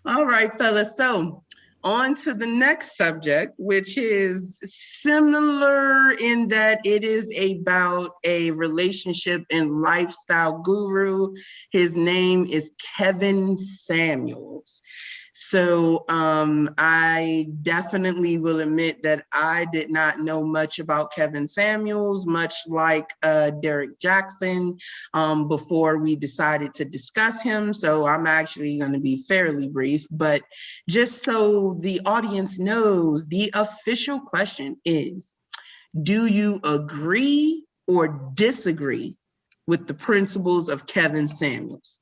All right, fellas. So on to the next subject, which is similar in that it is about a relationship and lifestyle guru. His name is Kevin Samuels. So I definitely will admit that I did not know much about Kevin Samuels, much like Derek Jackson, before we decided to discuss him. So I'm actually going to be fairly brief, but just so the audience knows, the official question is, do you agree or disagree with the principles of Kevin Samuels?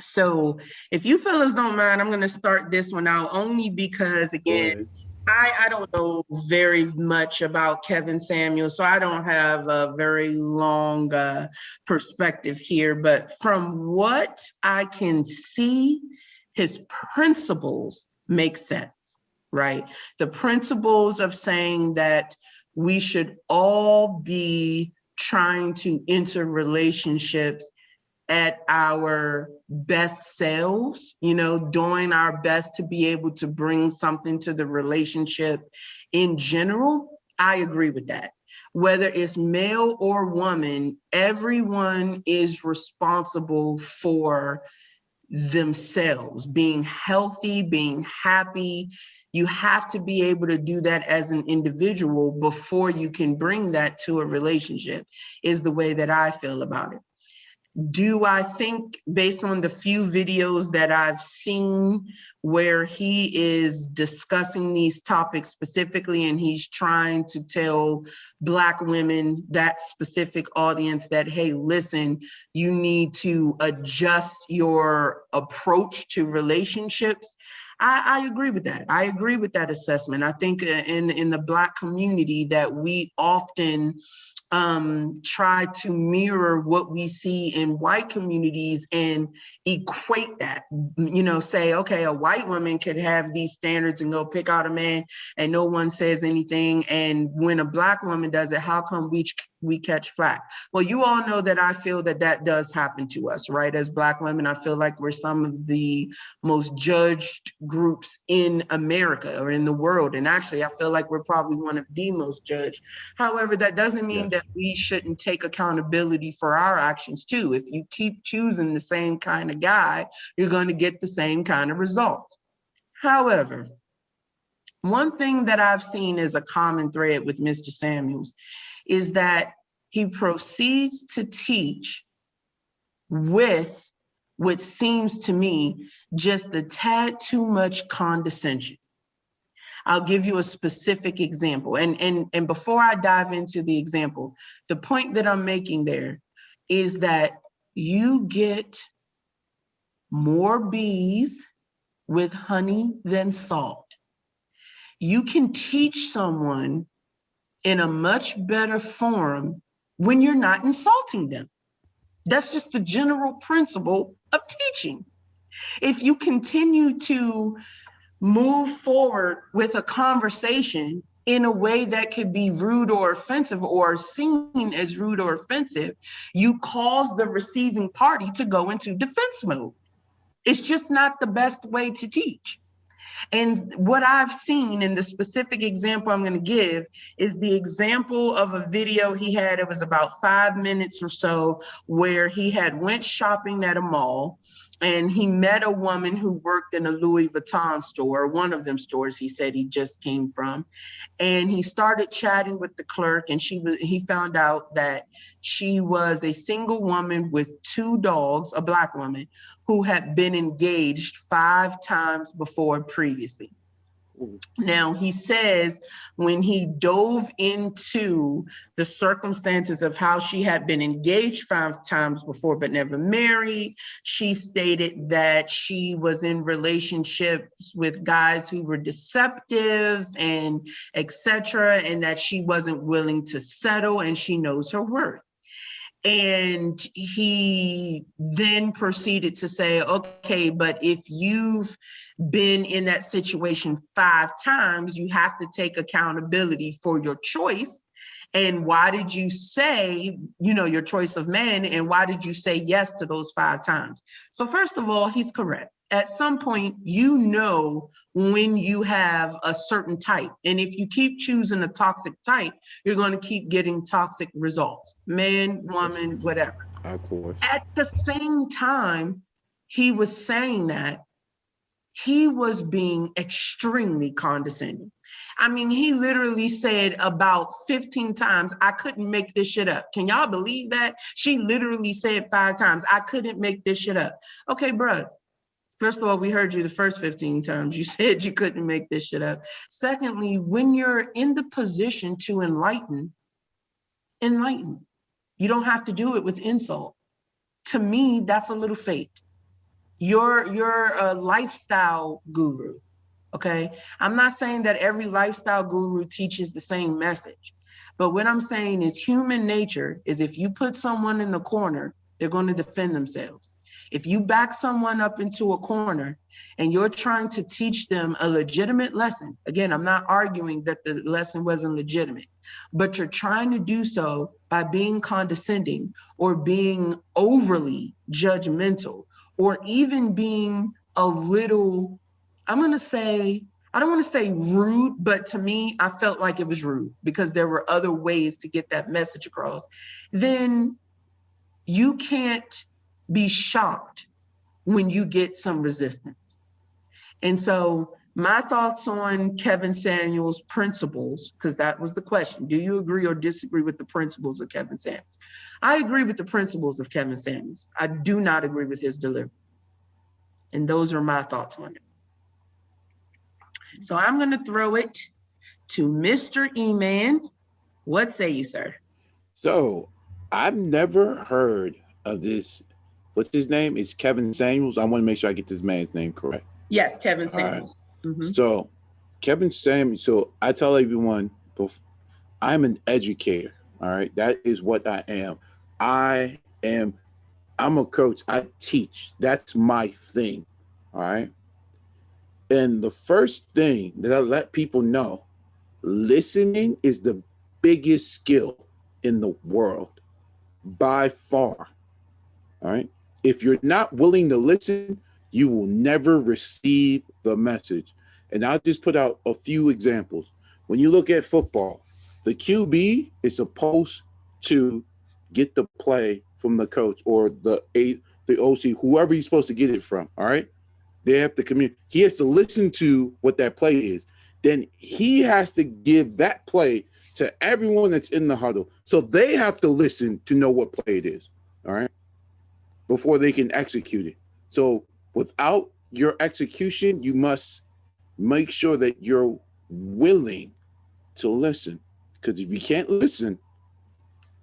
So if you fellas don't mind, I'm going to start this one out only because, again, I don't know very much about Kevin Samuels, so I don't have a very long perspective here. But from what I can see, his principles make sense, right? The principles of saying that we should all be trying to enter relationships at our best selves, doing our best to be able to bring something to the relationship in general. I agree with that. Whether it's male or woman, everyone is responsible for themselves, being healthy, being happy. You have to be able to do that as an individual before you can bring that to a relationship, is the way that I feel about it. Do I think, based on the few videos that I've seen where he is discussing these topics specifically, and he's trying to tell Black women, that specific audience, that, hey, listen, you need to adjust your approach to relationships? I agree with that. I agree with that assessment. I think in the Black community that we often try to mirror what we see in white communities and equate that, say, okay, a white woman could have these standards and go pick out a man and no one says anything. And when a Black woman does it, how come we catch flack? Well, you all know that I feel that that does happen to us, right? As Black women, I feel like we're some of the most judged groups in America or in the world. And actually, I feel like we're probably one of the most judged. However, that doesn't mean that we shouldn't take accountability for our actions too. If you keep choosing the same kind of guy, you're going to get the same kind of results. However, one thing that I've seen as a common thread with Mr. Samuels is that he proceeds to teach with what seems to me just a tad too much condescension. I'll give you a specific example. And before I dive into the example, the point that I'm making there is that you get more bees with honey than salt. You can teach someone in a much better forum when you're not insulting them. That's just the general principle of teaching. If you continue to move forward with a conversation in a way that could be rude or offensive or seen as rude or offensive, you cause the receiving party to go into defense mode. It's just not the best way to teach. And what I've seen in the specific example I'm going to give is the example of a video he had. It was about 5 minutes or so, where he had went shopping at a mall and he met a woman who worked in a Louis Vuitton store, one of them stores he said he just came from. And he started chatting with the clerk, and he found out that she was a single woman with 2 dogs, a Black woman, who had been engaged 5 times before previously. Now, he says when he dove into the circumstances of how she had been engaged 5 times before but never married, she stated that she was in relationships with guys who were deceptive and etc., and that she wasn't willing to settle, and she knows her worth. And he then proceeded to say, okay, but if you've been in that situation 5 times, you have to take accountability for your choice And why did you say, your choice of men, and why did you say yes to those 5 times? So first of all, he's correct. At some point, when you have a certain type. And if you keep choosing a toxic type, you're going to keep getting toxic results. Man, woman, whatever. Of course. At the same time, he was saying that he was being extremely condescending. I mean, he literally said about 15 times, I couldn't make this shit up. Can y'all believe that? She literally said 5 times, I couldn't make this shit up. Okay, bro. First of all, we heard you the first 15 times. You said you couldn't make this shit up. Secondly, when you're in the position to enlighten. You don't have to do it with insult. To me, that's a little fake. You're a lifestyle guru, okay? I'm not saying that every lifestyle guru teaches the same message, but what I'm saying is human nature is if you put someone in the corner, they're going to defend themselves. If you back someone up into a corner and you're trying to teach them a legitimate lesson, again, I'm not arguing that the lesson wasn't legitimate, but you're trying to do so by being condescending or being overly judgmental or even being a little, I don't want to say rude, but to me, I felt like it was rude because there were other ways to get that message across. Then you can't be shocked when you get some resistance. And so my thoughts on Kevin Samuels' principles, because that was the question. Do you agree or disagree with the principles of Kevin Samuels? I agree with the principles of Kevin Samuels. I do not agree with his delivery. And those are my thoughts on it. So I'm going to throw it to Mr. E-Man. What say you, sir? So I've never heard of this. What's his name? It's Kevin Samuels. I want to make sure I get this man's name correct. Yes, Kevin Samuels. Right. Mm-hmm. So Kevin Samuels. So I tell everyone, I'm an educator. All right. That is what I am. I'm a coach. I teach. That's my thing. All right. And the first thing that I let people know, listening is the biggest skill in the world by far. All right. If you're not willing to listen, you will never receive the message. And I'll just put out a few examples. When you look at football, the QB is supposed to get the play from the coach or the OC, whoever he's supposed to get it from. All right. They have to communicate. He has to listen to what that play is. Then he has to give that play to everyone that's in the huddle. So they have to listen to know what play it is. All right. Before they can execute it. So without your execution, you must make sure that you're willing to listen. Because if you can't listen,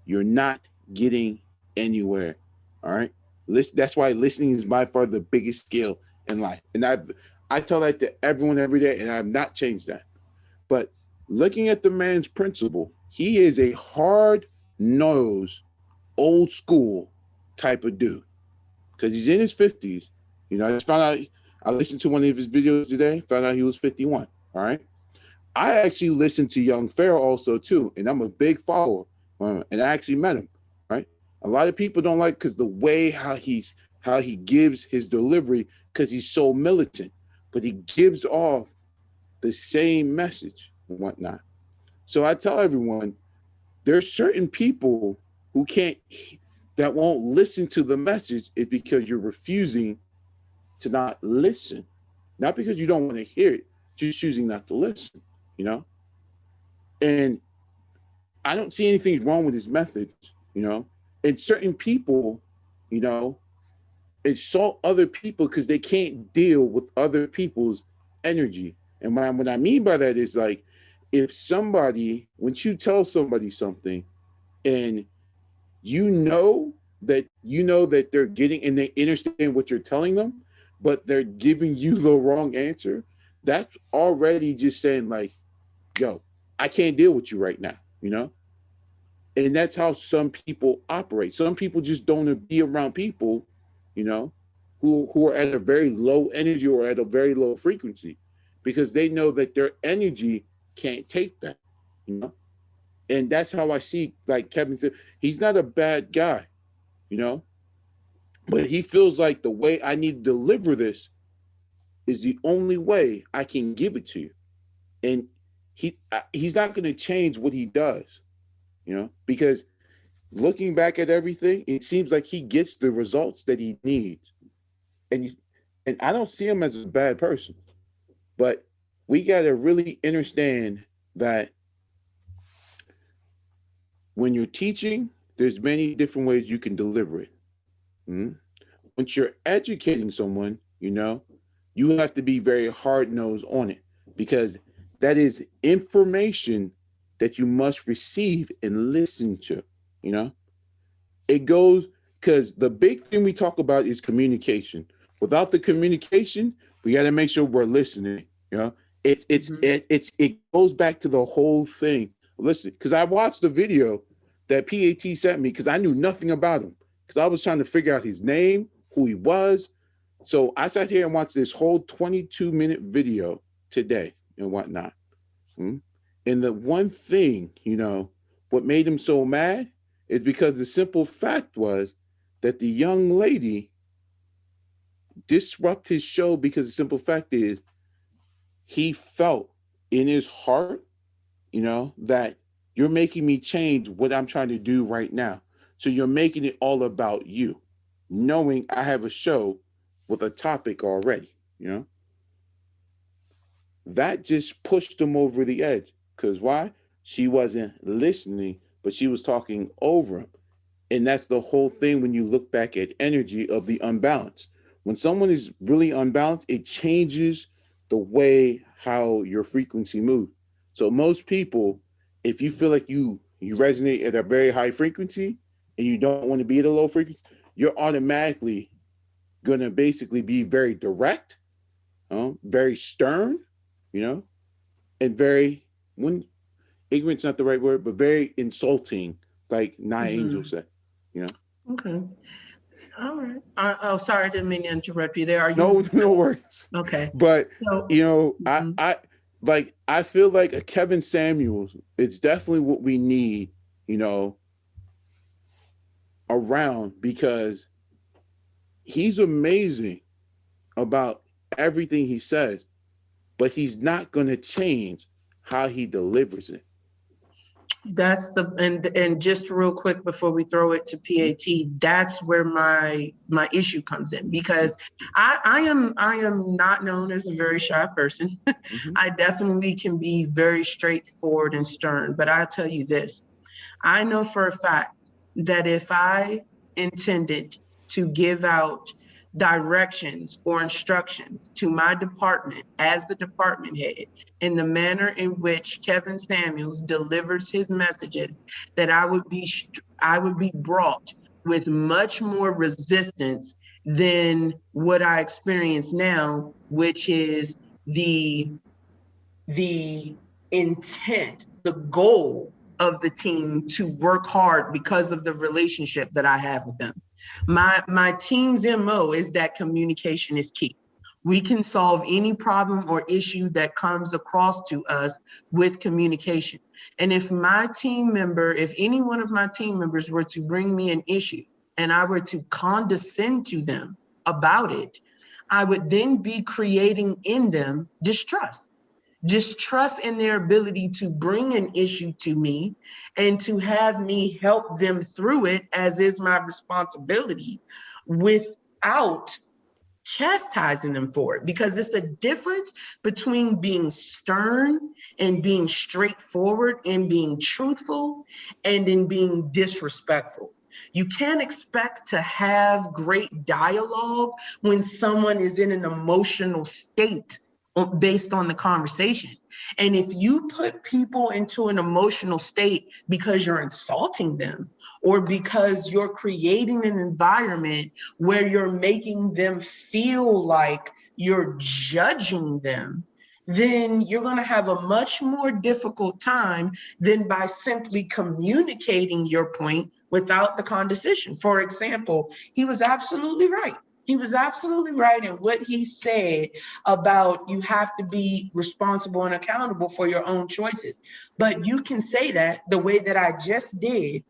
you're not getting anywhere. All right. That's why listening is by far the biggest skill in life. And I tell that to everyone every day, and I have not changed that. But looking at the man's principle, he is a hard-nosed, old school type of dude. Because he's in his 50s. You know, I just found out, I listened to one of his videos today, found out he was 51. All right. I actually listened to Young Pharaoh also too, and I'm a big follower. And I actually met him. Right. A lot of people don't like because the way how he gives his delivery, because he's so militant, but he gives off the same message and whatnot. So I tell everyone, there's certain people who that won't listen to the message is because you're refusing to not listen. Not because you don't want to hear it, just choosing not to listen, you know? And I don't see anything wrong with his methods, you know? And certain people, you know, insult other people because they can't deal with other people's energy. And what I mean by that is like, when you tell somebody something and you know that they're getting and they understand what you're telling them, but they're giving you the wrong answer, that's already just saying like, yo, I can't deal with you right now, you know? And that's how some people operate. Some people just don't be around people, you know, who are at a very low energy or at a very low frequency because they know that their energy can't take that, you know? And that's how I see like Kevin. He's not a bad guy, you know, but he feels like the way I need to deliver this is the only way I can give it to you. And he's not going to change what he does, you know, because looking back at everything, it seems like he gets the results that he needs. And I don't see him as a bad person, but we got to really understand that when you're teaching, there's many different ways you can deliver it. Mm-hmm. Once you're educating someone, you know, you have to be very hard nosed on it, because that is information that you must receive and listen to, you know. It goes, because the big thing we talk about is communication. Without the communication, we got to make sure we're listening, you know. It goes back to the whole thing. Listen, because I watched the video that PAT sent me, because I knew nothing about him, because I was trying to figure out his name, who he was. So I sat here and watched this whole 22-minute video today and whatnot. And the one thing, you know, what made him so mad is because the simple fact was that the young lady disrupted his show, because the simple fact is he felt in his heart, you know, that you're making me change what I'm trying to do right now. So you're making it all about you, knowing I have a show with a topic already, you know. That just pushed him over the edge. Because why? She wasn't listening, but she was talking over him. And that's the whole thing when you look back at energy of the unbalance. When someone is really unbalanced, it changes the way how your frequency moves. So most people, if you feel like you resonate at a very high frequency and you don't want to be at a low frequency, you're automatically going to basically be very direct, very stern, you know, and very, when ignorant's not the right word, but very insulting, like Nia Angel said, you know. Okay. All right. Oh, sorry, I didn't mean to interrupt you there. Are you? No worries. Okay. But so, you know, I feel like a Kevin Samuels, it's definitely what we need, you know, around, because he's amazing about everything he says, but he's not going to change how he delivers it. That's the and just real quick before we throw it to PAT, that's where my issue comes in, because I am not known as a very shy person. I definitely can be very straightforward and stern, but I tell you this, I know for a fact that if I intended to give out directions or instructions to my department as the department head in the manner in which Kevin Samuels delivers his messages, that I would be brought with much more resistance than what I experience now, which is the intent, the goal of the team to work hard because of the relationship that I have with them. My team's MO is that communication is key. We can solve any problem or issue that comes across to us with communication. And if any one of my team members were to bring me an issue and I were to condescend to them about it, I would then be creating in them distrust in their ability to bring an issue to me and to have me help them through it, as is my responsibility, without chastising them for it. Because it's the difference between being stern and being straightforward and being truthful and in being disrespectful. You can't expect to have great dialogue when someone is in an emotional state based on the conversation. And if you put people into an emotional state because you're insulting them or because you're creating an environment where you're making them feel like you're judging them, then you're going to have a much more difficult time than by simply communicating your point without the condescension. For example, he was absolutely right. He was absolutely right in what he said about you have to be responsible and accountable for your own choices. But you can say that the way that I just did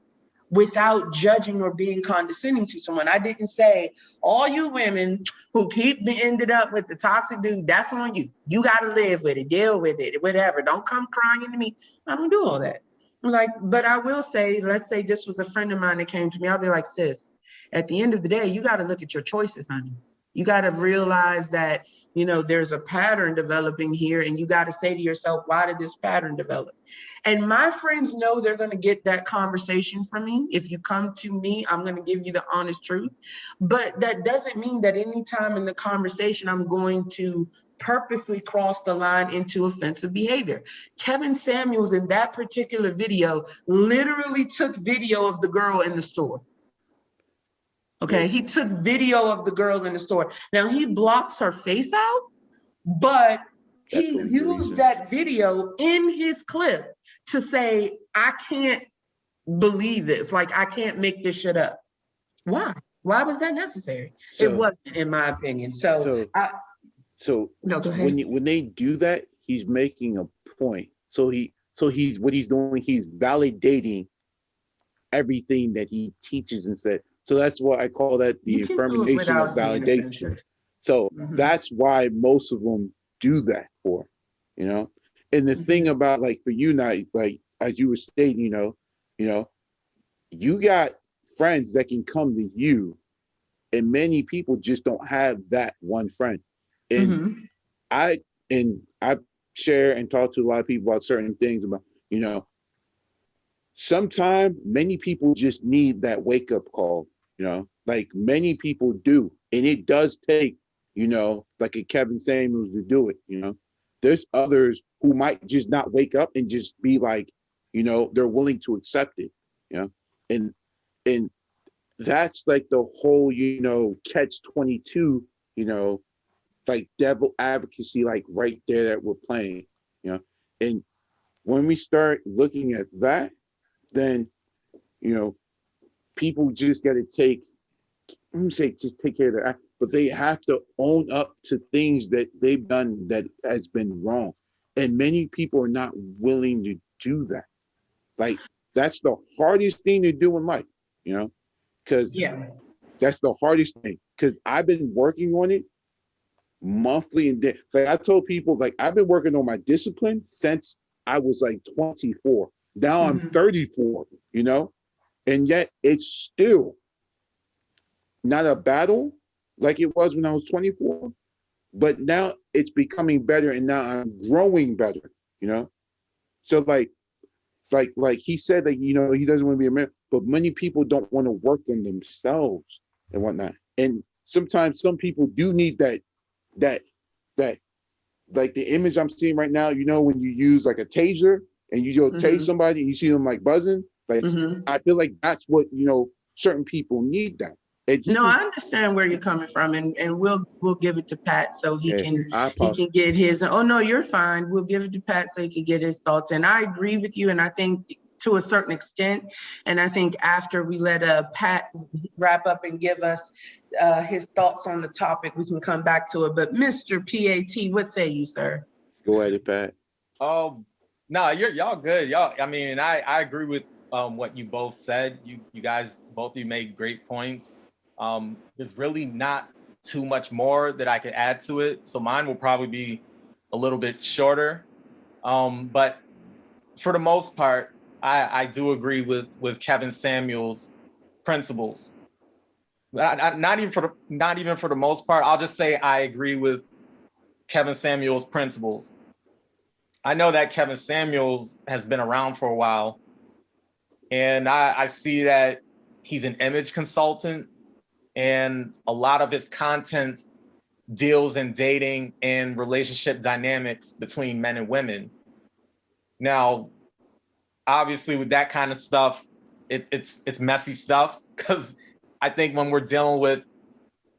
without judging or being condescending to someone. I didn't say, all you women who keep ended up with the toxic dude, that's on you. You got to live with it, deal with it, whatever. Don't come crying to me. I don't do all that. I'm like, but I will say, let's say this was a friend of mine that came to me. I'll be like, sis, at the end of the day, you got to look at your choices, honey. You got to realize that, you know, there's a pattern developing here, and you got to say to yourself, why did this pattern develop? And my friends know they're going to get that conversation from me. If you come to me, I'm going to give you the honest truth. But that doesn't mean that anytime in the conversation, I'm going to purposely cross the line into offensive behavior. Kevin Samuels in that particular video literally took video of the girl in the store. Okay, he took video of the girl in the store. Now he blocks her face out, but he used that video in his clip to say, I can't believe this. Like, I can't make this shit up. Why? Why was that necessary? So, it wasn't, in my opinion. So when they do that, he's making a point. So he's what he's doing, he's validating everything that he teaches and said. So that's what I call that the affirmation of validation. So that's why most of them do that for, you know. And the thing about, like, for you, now, like as you were stating, you know, you got friends that can come to you, and many people just don't have that one friend. And I share and talk to a lot of people about certain things about, you know, sometimes many people just need that wake up call, you know, like many people do. And it does take, you know, like a Kevin Samuels to do it, you know. There's others who might just not wake up and just be like, you know, they're willing to accept it, you know. And that's like the whole, you know, catch-22, you know, like devil advocacy, like right there that we're playing, you know. And when we start looking at that, then, you know, people just got to take, I'm gonna say, to take care of their, but they have to own up to things that they've done that has been wrong. And many people are not willing to do that. Like, that's the hardest thing to do in life, you know, because that's the hardest thing. Because I've been working on it monthly and day. Like I told people, like, I've been working on my discipline since I was like 24. Now I'm 34, you know, and yet it's still not a battle like it was when I was 24, but now it's becoming better, and now I'm growing better, you know. So like he said that, you know, he doesn't want to be a man, but many people don't want to work on themselves and whatnot. And sometimes some people do need that like the image I'm seeing right now, you know, when you use like a taser and you go tase somebody and you see them like buzzing, like I feel like that's what, you know, certain people need that. No, I understand where you're coming from, and we'll give it to Pat so he can get his. Oh no, you're fine. We'll give it to Pat so he can get his thoughts. And I agree with you, and I think to a certain extent, and I think after we let Pat wrap up and give us his thoughts on the topic, we can come back to it. But Mr. PAT, what say you, sir? Go ahead, Pat. No, y'all good. Y'all, I mean, I agree with what you both said. You guys, both of you made great points. There's really not too much more that I could add to it. So mine will probably be a little bit shorter. But for the most part, I do agree with Kevin Samuels' principles. Not even for the most part. I'll just say I agree with Kevin Samuels' principles. I know that Kevin Samuels has been around for a while, and I see that he's an image consultant, and a lot of his content deals in dating and relationship dynamics between men and women. Now, obviously with that kind of stuff, it's messy stuff, because I think when we're dealing with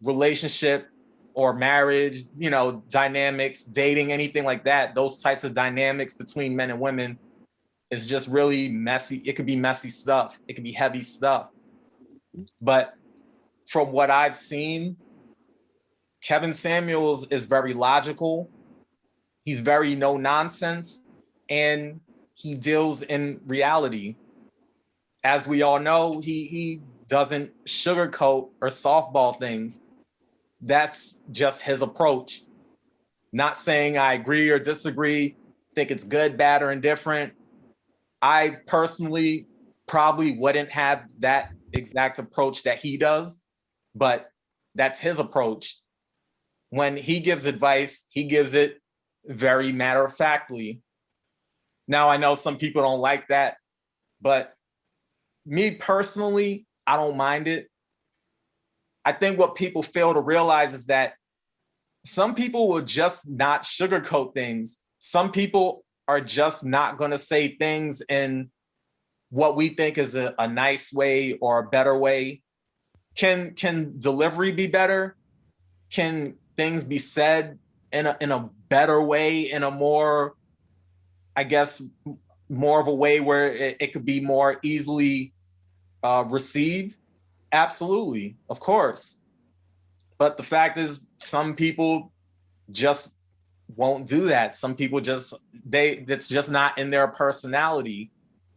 relationship or marriage, you know, dynamics, dating, anything like that, those types of dynamics between men and women is just really messy. It could be messy stuff. It could be heavy stuff. But from what I've seen, Kevin Samuels is very logical. He's very no nonsense, and he deals in reality. As we all know, he doesn't sugarcoat or softball things. That's just his approach. Not saying I agree or disagree, think it's good, bad, or indifferent. I personally probably wouldn't have that exact approach that he does, but that's his approach. When he gives advice, he gives it very matter-of-factly. Now, I know some people don't like that, but me personally, I don't mind it. I think what people fail to realize is that some people will just not sugarcoat things. Some people are just not going to say things in what we think is a nice way or a better way. Can delivery be better? Can things be said in a better way, in a more, I guess, more of a way where it could be more easily received? Absolutely, of course. But the fact is, some people just won't do that. Some people it's just not in their personality.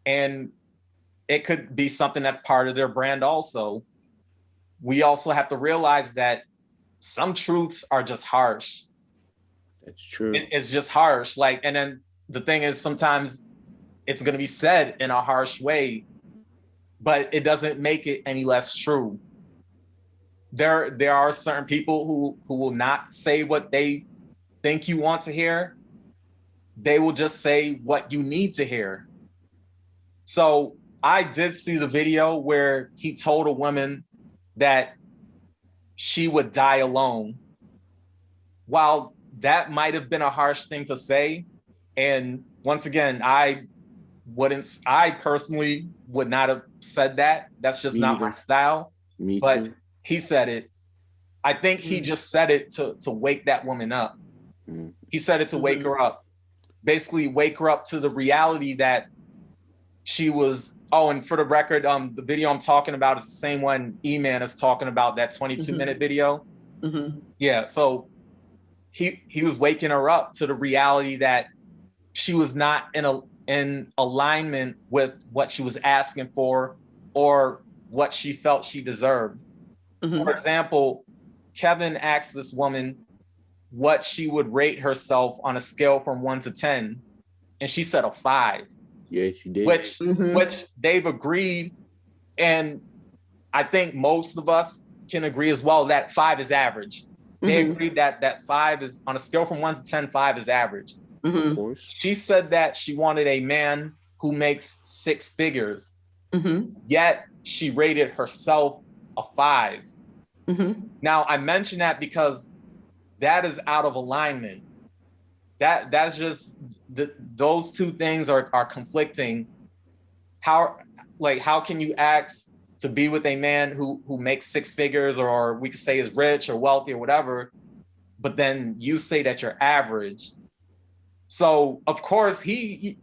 And it could be something that's part of their brand also. We also have to realize that some truths are just harsh. That's true. It's just harsh. Like, and then the thing is, sometimes it's going to be said in a harsh way, but it doesn't make it any less true. There are certain people who will not say what they think you want to hear. They will just say what you need to hear. So I did see the video where he told a woman that she would die alone. While that might have been a harsh thing to say, and once again, I personally would not have said that. That's just not my style. But he said it. I think he just said it to wake that woman up. He said it to wake her up. Basically wake her up to the reality that she was, and for the record, the video I'm talking about is the same one E-Man is talking about, that 22-minute video. Yeah, so he was waking her up to the reality that she was not in alignment with what she was asking for or what she felt she deserved. For example, Kevin asked this woman what she would rate herself on a scale from 1 to 10, and she said a 5. Yeah, she did. Which they've agreed, and I think most of us can agree as well that 5 is average. They agreed that 5 is, on a scale from 1 to 10, 5 is average. Of course. She said that she wanted a man who makes 6 figures, yet she rated herself a 5. Now, I mention that because that is out of alignment. That's just those two things are conflicting. How can you ask to be with a man who makes 6 figures, or we could say is rich or wealthy or whatever, but then you say that you're average? So of course he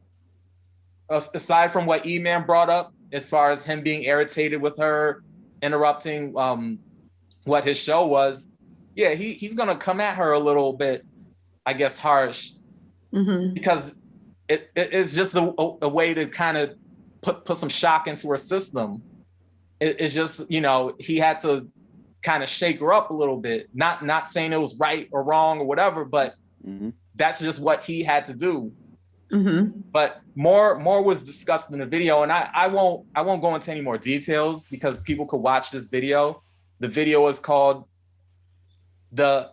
aside from what E-Man brought up as far as him being irritated with her interrupting what his show was, yeah, he's gonna come at her a little bit, I guess, harsh, because it's just a way to kind of put some shock into her system. It's just, he had to kind of shake her up a little bit. Not saying it was right or wrong or whatever, but that's just what he had to do. But more was discussed in the video, and I won't go into any more details because people could watch this video. The video is called the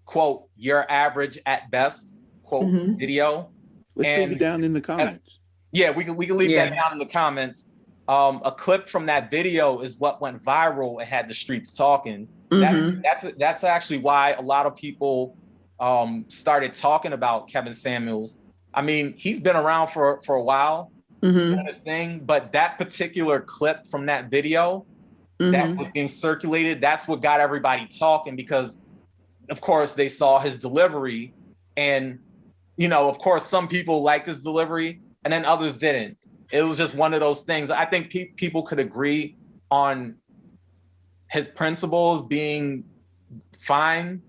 quote, "You're average at best" quote video. Let's leave it down in the comments. Yeah, we can leave that down in the comments. A clip from that video is what went viral and had the streets talking. That's actually why a lot of people started talking about Kevin Samuels. I mean, he's been around for a while doing this thing, but that particular clip from that video that was being circulated, that's what got everybody talking, because of course they saw his delivery, and of course some people liked his delivery and then others didn't. It was just one of those things. I think people could agree on his principles being fine,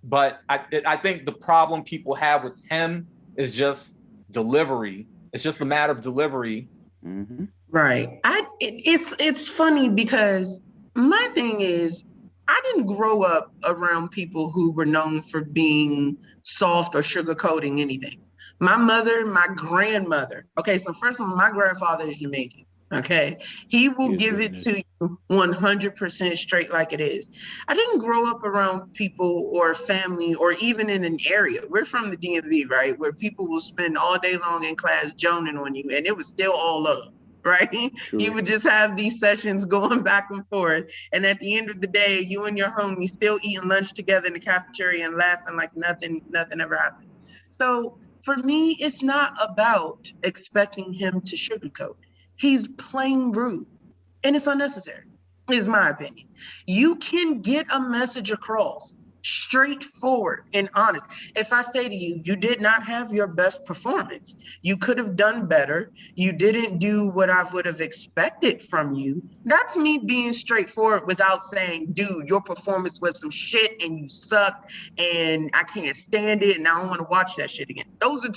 but I think the problem people have with him is just delivery. It's just a matter of delivery. Mm-hmm. Right. It's funny because my thing is I didn't grow up around people who were known for being soft or sugarcoating anything. My mother, my grandmother. Okay, so first of all, my grandfather is Jamaican. Okay, he will His give it goodness. to you 100% straight like it is. I didn't grow up around people or family or even in an area. We're from the DMV, right? Where people will spend all day long in class joning on you, and it was still all love. Right? True. You would just have these sessions going back and forth. And at the end of the day, you and your homie still eating lunch together in the cafeteria and laughing like nothing ever happened. So for me, it's not about expecting him to sugarcoat. He's plain rude and it's unnecessary, is my opinion. You can get a message across straightforward and honest. If I say to you, you did not have your best performance, you could have done better, you didn't do what I would have expected from you, that's me being straightforward without saying, dude, your performance was some shit and you sucked and I can't stand it and I don't want to watch that shit again. Those are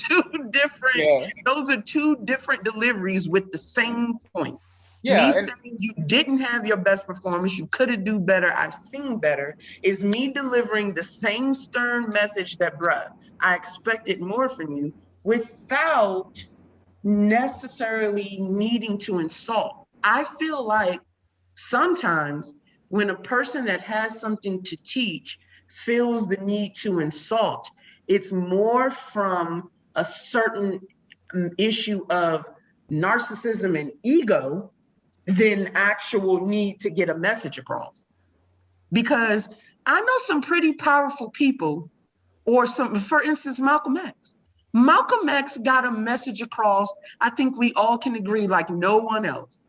two different deliveries with the same point. Yeah, me saying you didn't have your best performance, you could have do better, I've seen better, is me delivering the same stern message that, bruh, I expected more from you without necessarily needing to insult. I feel like sometimes when a person that has something to teach feels the need to insult, it's more from a certain issue of narcissism and ego than actual need to get a message across. Because I know some pretty powerful people, or some, for instance, Malcolm X. Malcolm X got a message across, I think we all can agree, like no one else.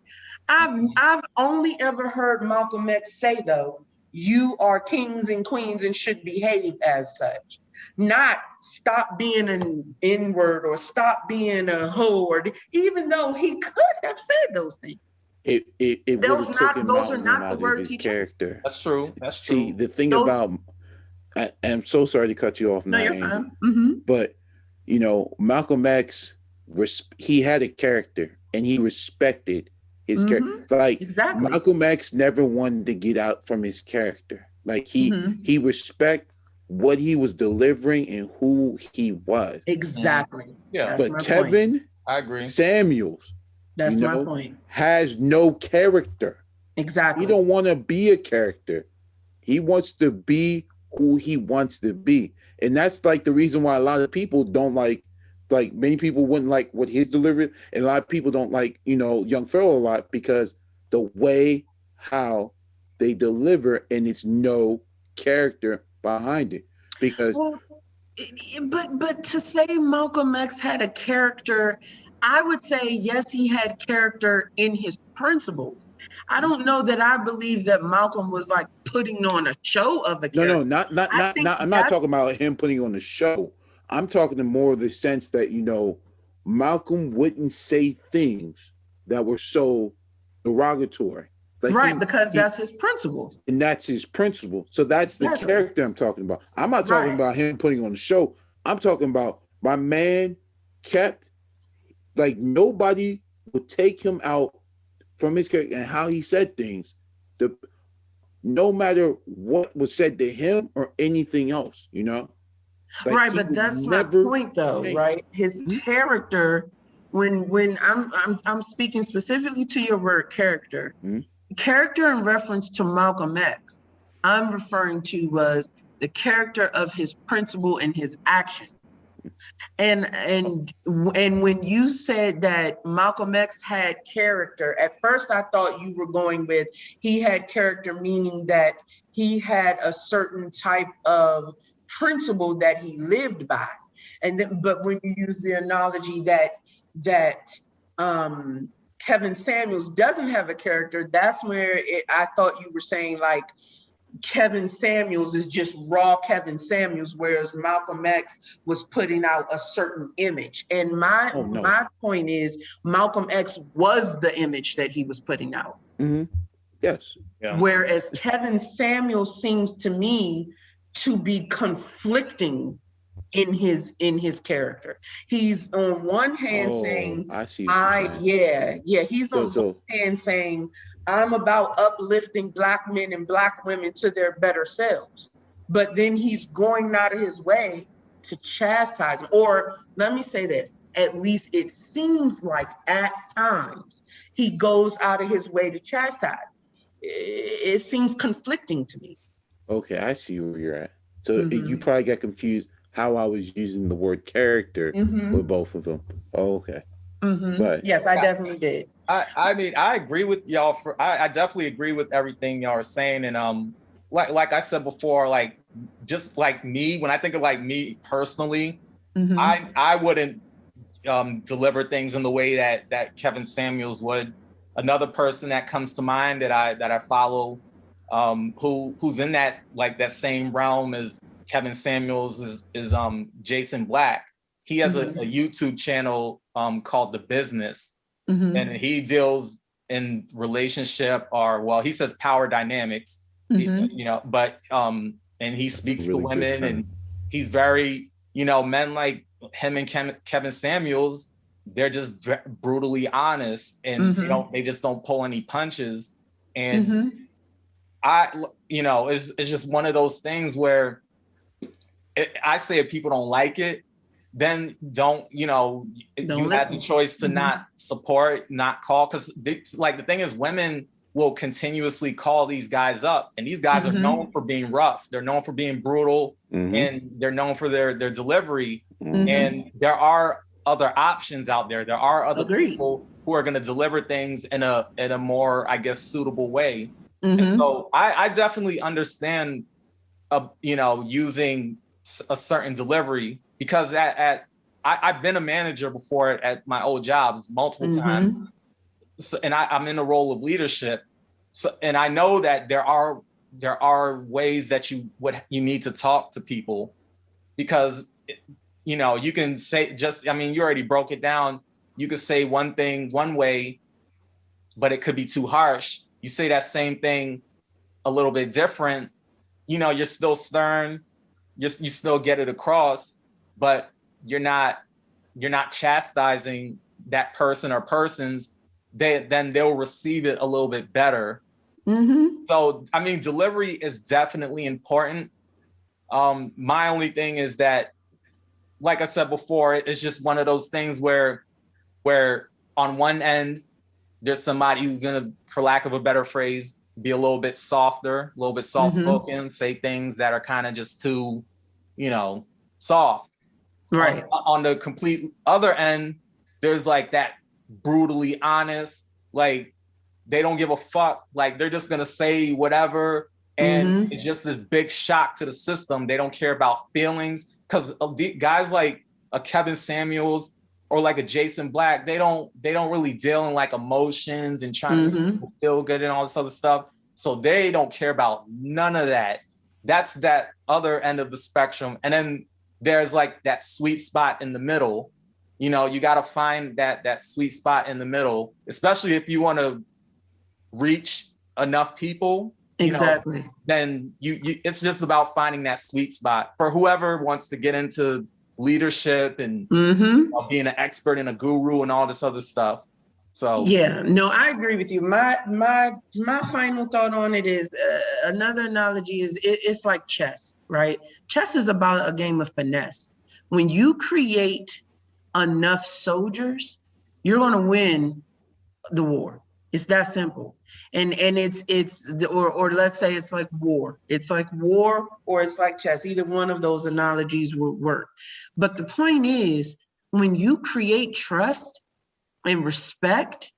I've only ever heard Malcolm X say, though, you are kings and queens and should behave as such. Not stop being an N-word or stop being a hoe, or even though he could have said those things. It would have taken those are Malcolm not the out of words his he chose. character. that's true. That's true. See, the thing Those- about, I'm so sorry to cut you off No, now, you're Angie, fine. Mm-hmm. but you know, Malcolm X, he had a character and he respected his character. Like Exactly. Malcolm X never wanted to get out from his character. Like he respect what he was delivering and who he was. Exactly. Yeah. That's But my Kevin point. I agree. Samuels, That's you my know, point. has no character. Exactly. He don't want to be a character. He wants to be who he wants to be. And that's like the reason why a lot of people don't like many people wouldn't like what his delivery, and a lot of people don't like, you know, Young Pharaoh a lot because the way how they deliver and it's no character behind it. Because but to say Malcolm X had a character, I would say yes, he had character in his principles. I don't know that I believe that Malcolm was like putting on a show of a character. No, I'm not talking about him putting on the show. I'm talking in more of the sense that, you know, Malcolm wouldn't say things that were so derogatory. Like right, because that's his principles. And that's his principle. So that's the character I'm talking about. I'm not talking about him putting on the show. I'm talking about my man kept, like, nobody would take him out from his character and how he said things. No matter what was said to him or anything else, you know? Like, right, but that's my point, though, right? His character, when I'm speaking specifically to your word character, character in reference to Malcolm X, I'm referring to was the character of his principle and his action. And when you said that Malcolm X had character, at first I thought you were going with he had character, meaning that he had a certain type of principle that he lived by. And then, but when you use the analogy that Kevin Samuels doesn't have a character, that's where I thought you were saying like Kevin Samuels is just raw Kevin Samuels, whereas Malcolm X was putting out a certain image. And my point is Malcolm X was the image that he was putting out. Yes. Yeah. Whereas Kevin Samuels seems to me to be conflicting in his character. He's on one hand saying, I see what you're saying. he's on one hand saying, I'm about uplifting Black men and Black women to their better selves. But then he's going out of his way to chastise them. Or let me say this, at least it seems like at times he goes out of his way to chastise. It seems conflicting to me. Okay, I see where you're at. So you probably got confused how I was using the word character with both of them. Oh, okay. But yes, I definitely did. I mean, I agree with y'all. I definitely agree with everything y'all are saying. And like I said before, like just like me, when I think of like me personally, I wouldn't deliver things in the way that Kevin Samuels would. Another person that comes to mind that I follow, who's in that like that same realm as Kevin Samuels is Jason Black. He has a YouTube channel called The Business, and he deals in relationship he says power dynamics, but and he speaks to women, and he's very, men like him and Kevin Samuels, they're just brutally honest, and they just don't pull any punches. And it's just one of those things where I say if people don't like it, then don't you have the choice to not support, not call, because like the thing is, women will continuously call these guys up, and these guys are known for being rough, they're known for being brutal, and they're known for their delivery, and there are other options out there. There are other people who are going to deliver things in a more, I guess, suitable way. And so I definitely understand using a certain delivery, because I've been a manager before at my old jobs multiple times. So, and I'm in a role of leadership. So, and I know that there are ways that you need to talk to people, because you can say you already broke it down. You could say one thing one way, but it could be too harsh. You say that same thing a little bit different, you're still stern, you still get it across, but you're not chastising that person or persons. Then they'll receive it a little bit better. So, I mean, delivery is definitely important. My only thing is that, like I said before, it's just one of those things where on one end, there's somebody who's gonna, for lack of a better phrase, be a little bit softer, a little bit soft-spoken, say things that are kind of just too, soft. Right. On the complete other end, there's like that brutally honest, like they don't give a fuck, like they're just gonna say whatever, and it's just this big shock to the system. They don't care about feelings, because guys like a Kevin Samuels or like a Jason Black, they don't really deal in like emotions and trying to make people feel good and all this other stuff. So they don't care about none of that. That's that other end of the spectrum. And then there's like that sweet spot in the middle. You got to find that sweet spot in the middle, especially if you want to reach enough people. Exactly. Then you it's just about finding that sweet spot for whoever wants to get into leadership and being an expert and a guru and all this other stuff. So yeah, no, I agree with you. My final thought on it is another analogy is it's like chess, right? Chess is about a game of finesse. When you create enough soldiers, you're going to win the war. It's that simple. And it's or let's say it's like war. It's like war or it's like chess. Either one of those analogies will work. But the point is, when you create trust and respect,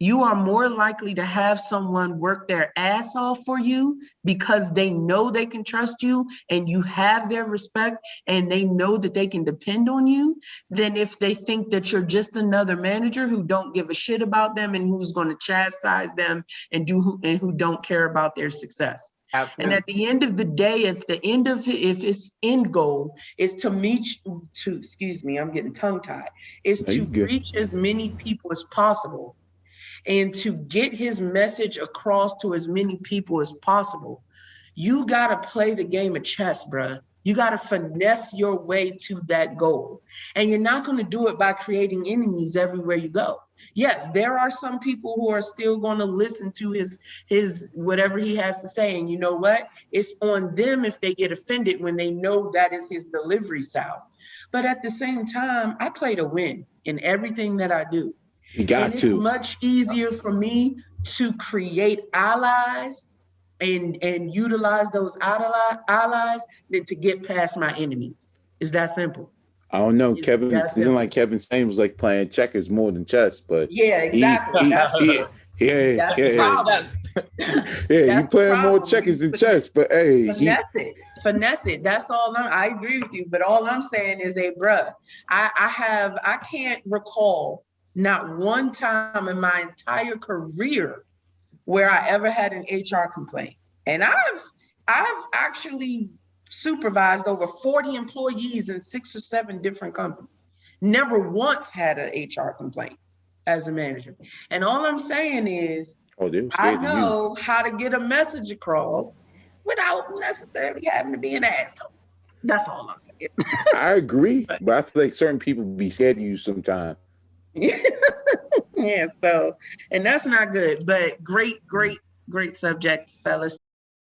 you are more likely to have someone work their ass off for you because they know they can trust you and you have their respect and they know that they can depend on you, than if they think that you're just another manager who don't give a shit about them and who's going to chastise them and who don't care about their success. Absolutely. And at the end of the day, if its end goal is I'm getting tongue tied, is to reach as many people as possible and to get his message across to as many people as possible, You got to play the game of chess, bruh. You got to finesse your way to that goal. And you're not going to do it by creating enemies everywhere you go. Yes, there are some people who are still going to listen to his whatever he has to say. And you know what? It's on them if they get offended when they know that is his delivery style. But at the same time, I play to win in everything that I do. You got and it's to. much easier for me to create allies and utilize those allies than to get past my enemies. It's that simple. I don't know. It's Kevin, that it seemed simple. like Kevin Samuels was like playing checkers more than chess, but Yeah, exactly. That's the problem. you playing more checkers than chess, but hey, finesse it. That's all. I agree with you, but all I'm saying is, hey, bruh, I can't recall not one time in my entire career where I ever had an HR complaint, and I've actually supervised over 40 employees in 6 or 7 different companies. Never once had an HR complaint as a manager. And all I'm saying is, I know how to get a message across without necessarily having to be an asshole. That's all I'm saying. I agree, but I feel like certain people be scared of you sometimes. Yeah, so, and that's not good, but great subject, fellas.